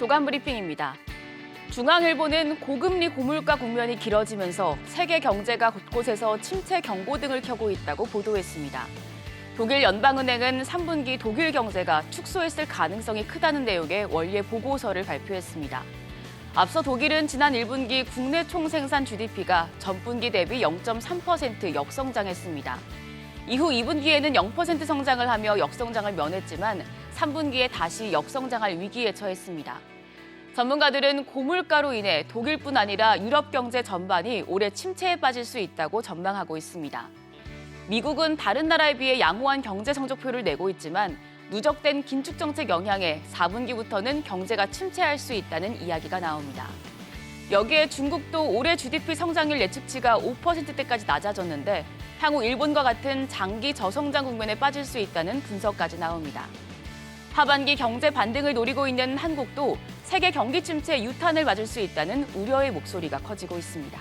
조간 브리핑입니다. 중앙일보는 고금리 고물가 국면이 길어지면서 세계 경제가 곳곳에서 침체 경고등을 켜고 있다고 보도했습니다. 독일 연방은행은 3분기 독일 경제가 축소했을 가능성이 크다는 내용의 원리의 보고서를 발표했습니다. 앞서 독일은 지난 1분기 국내 총생산 GDP가 전분기 대비 0.3% 역성장했습니다. 이후 2분기에는 0% 성장을 하며 역성장을 면했지만 3분기에 다시 역성장할 위기에 처했습니다. 전문가들은 고물가로 인해 독일뿐 아니라 유럽 경제 전반이 올해 침체에 빠질 수 있다고 전망하고 있습니다. 미국은 다른 나라에 비해 양호한 경제 성적표를 내고 있지만 누적된 긴축 정책 영향에 4분기부터는 경제가 침체할 수 있다는 이야기가 나옵니다. 여기에 중국도 올해 GDP 성장률 예측치가 5%대까지 낮아졌는데 향후 일본과 같은 장기 저성장 국면에 빠질 수 있다는 분석까지 나옵니다. 하반기 경제 반등을 노리고 있는 한국도 세계 경기 침체 유탄을 맞을 수 있다는 우려의 목소리가 커지고 있습니다.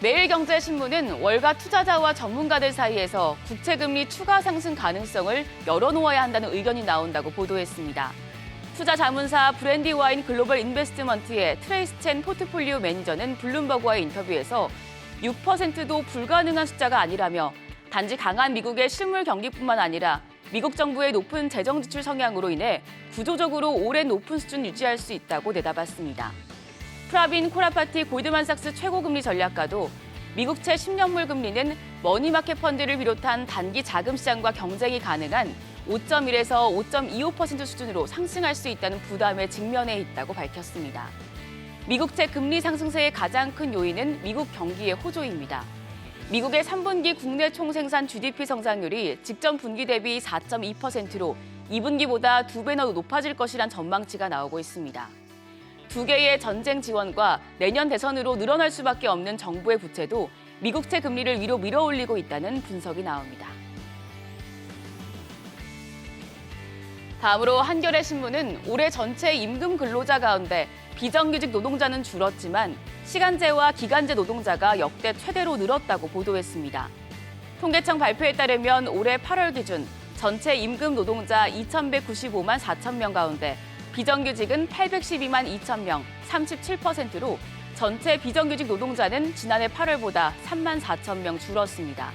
매일경제신문은 월가 투자자와 전문가들 사이에서 국채금리 추가 상승 가능성을 열어놓아야 한다는 의견이 나온다고 보도했습니다. 투자자문사 브랜디와인 글로벌 인베스트먼트의 트레이스 첸 포트폴리오 매니저는 블룸버그와의 인터뷰에서 6%도 불가능한 숫자가 아니라며 단지 강한 미국의 실물 경기뿐만 아니라 미국 정부의 높은 재정 지출 성향으로 인해 구조적으로 오랜 높은 수준 유지할 수 있다고 내다봤습니다. 프라빈 코라파티 골드만삭스 최고금리 전략가도 미국채 10년물 금리는 머니마켓 펀드를 비롯한 단기 자금 시장과 경쟁이 가능한 5.1에서 5.25% 수준으로 상승할 수 있다는 부담에 직면해 있다고 밝혔습니다. 미국채 금리 상승세의 가장 큰 요인은 미국 경기의 호조입니다. 미국의 3분기 국내 총생산 GDP 성장률이 직전 분기 대비 4.2%로 2분기보다 2배나 높아질 것이란 전망치가 나오고 있습니다. 두 개의 전쟁 지원과 내년 대선으로 늘어날 수밖에 없는 정부의 부채도 미국채 금리를 위로 밀어올리고 있다는 분석이 나옵니다. 다음으로 한겨레 신문은 올해 전체 임금 근로자 가운데 비정규직 노동자는 줄었지만 시간제와 기간제 노동자가 역대 최대로 늘었다고 보도했습니다. 통계청 발표에 따르면 올해 8월 기준 전체 임금 노동자 2,195만 4천 명 가운데 비정규직은 812만 2천 명, 37%로 전체 비정규직 노동자는 지난해 8월보다 3만 4천 명 줄었습니다.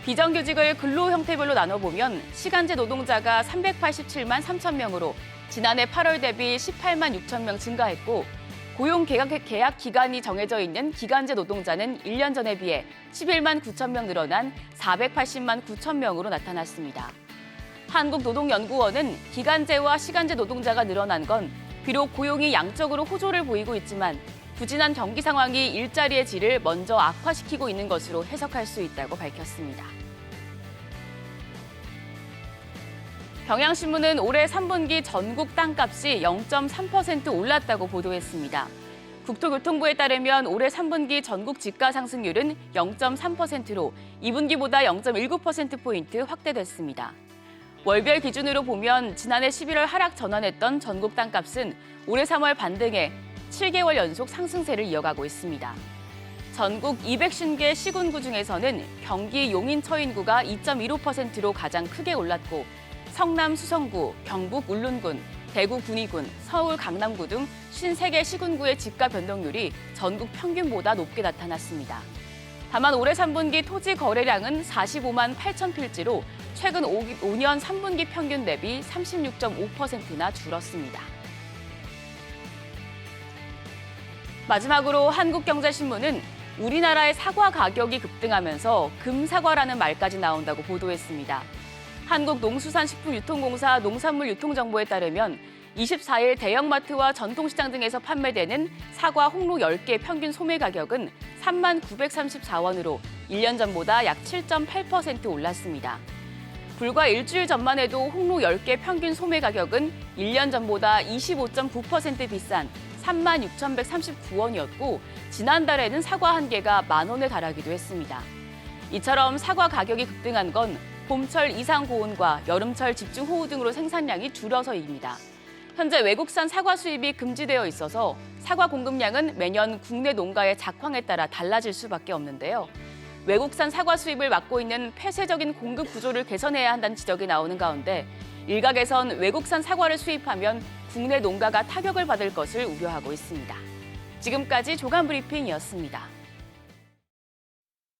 비정규직을 근로 형태별로 나눠보면 시간제 노동자가 387만 3천 명으로 지난해 8월 대비 18만 6천 명 증가했고 고용 계약 기간이 정해져 있는 기간제 노동자는 1년 전에 비해 11만 9천 명 늘어난 480만 9천 명으로 나타났습니다. 한국노동연구원은 기간제와 시간제 노동자가 늘어난 건 비록 고용이 양적으로 호조를 보이고 있지만 부진한 경기 상황이 일자리의 질을 먼저 악화시키고 있는 것으로 해석할 수 있다고 밝혔습니다. 경향신문은 올해 3분기 전국 땅값이 0.3% 올랐다고 보도했습니다. 국토교통부에 따르면 올해 3분기 전국 집가 상승률은 0.3%로 2분기보다 0.19%포인트 확대됐습니다. 월별 기준으로 보면 지난해 11월 하락 전환했던 전국 땅값은 올해 3월 반등해 7개월 연속 상승세를 이어가고 있습니다. 전국 250개 시군구 중에서는 경기 용인 처인구가 2.15%로 가장 크게 올랐고 성남 수성구, 경북 울릉군, 대구 군위군, 서울 강남구 등 53개 시군구의 집가 변동률이 전국 평균보다 높게 나타났습니다. 다만 올해 3분기 토지 거래량은 45만 8천 필지로 최근 5년 3분기 평균 대비 36.5%나 줄었습니다. 마지막으로 한국경제신문은 우리나라의 사과 가격이 급등하면서 금사과라는 말까지 나온다고 보도했습니다. 한국농수산식품유통공사 농산물유통정보에 따르면 24일 대형마트와 전통시장 등에서 판매되는 사과 홍로 10개 평균 소매 가격은 3만 934원으로 1년 전보다 약 7.8% 올랐습니다. 불과 일주일 전만 해도 홍로 10개 평균 소매 가격은 1년 전보다 25.9% 비싼 3만 6,139원이었고 지난달에는 사과 한 개가 10,000원에 달하기도 했습니다. 이처럼 사과 가격이 급등한 건 봄철 이상 고온과 여름철 집중호우 등으로 생산량이 줄어서입니다. 현재 외국산 사과 수입이 금지되어 있어서 사과 공급량은 매년 국내 농가의 작황에 따라 달라질 수밖에 없는데요. 외국산 사과 수입을 막고 있는 폐쇄적인 공급 구조를 개선해야 한다는 지적이 나오는 가운데 일각에선 외국산 사과를 수입하면 국내 농가가 타격을 받을 것을 우려하고 있습니다. 지금까지 조간 브리핑이었습니다.